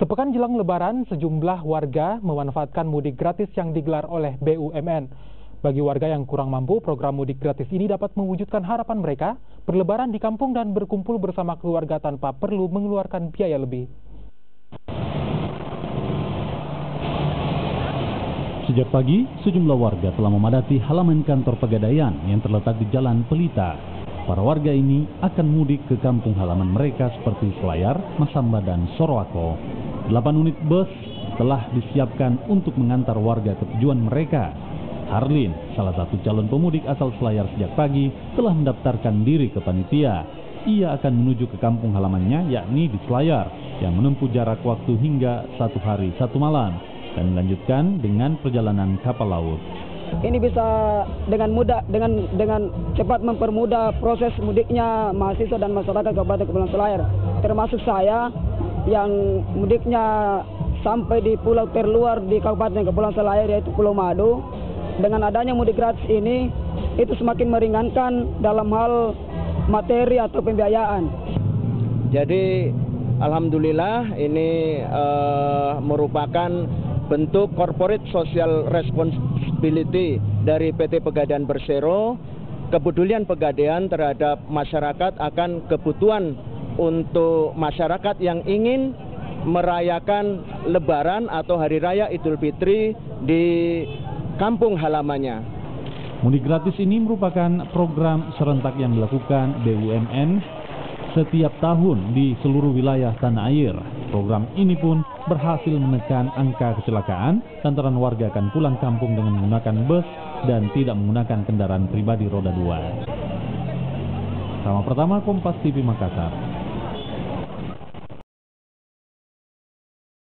Sepekan jelang Lebaran, sejumlah warga memanfaatkan mudik gratis yang digelar oleh BUMN. Bagi warga yang kurang mampu, program mudik gratis ini dapat mewujudkan harapan mereka berlebaran di kampung dan berkumpul bersama keluarga tanpa perlu mengeluarkan biaya lebih. Sejak pagi, sejumlah warga telah memadati halaman kantor Pegadaian yang terletak di Jalan Pelita. Para warga ini akan mudik ke kampung halaman mereka seperti Selayar, Masamba, dan Sorowako. 8 unit bus telah disiapkan untuk mengantar warga ke tujuan mereka. Harlin, salah satu calon pemudik asal Selayar sejak pagi, telah mendaftarkan diri ke panitia. Ia akan menuju ke kampung halamannya, yakni di Selayar, yang menempuh jarak waktu hingga 1 hari 1 malam, dan melanjutkan dengan perjalanan kapal laut. Ini bisa dengan mudah, dengan cepat mempermudah proses mudiknya mahasiswa dan masyarakat Kabupaten Kepulauan Selayar, termasuk saya yang mudiknya sampai di pulau terluar di Kabupaten Kepulauan Selayar, yaitu Pulau Madu. Dengan adanya mudik gratis ini, itu semakin meringankan dalam hal materi atau pembiayaan. Jadi alhamdulillah ini merupakan bentuk corporate social responsibility dari PT Pegadaian Persero, kepedulian Pegadaian terhadap masyarakat akan kebutuhan untuk masyarakat yang ingin merayakan Lebaran atau Hari Raya Idul Fitri di kampung halamannya. Mudik gratis ini merupakan program serentak yang dilakukan BUMN setiap tahun di seluruh wilayah tanah air. Program ini pun berhasil menekan angka kecelakaan lantaran warga akan pulang kampung dengan menggunakan bus dan tidak menggunakan kendaraan pribadi roda 2. Sama pertama, Kompas TV Makassar.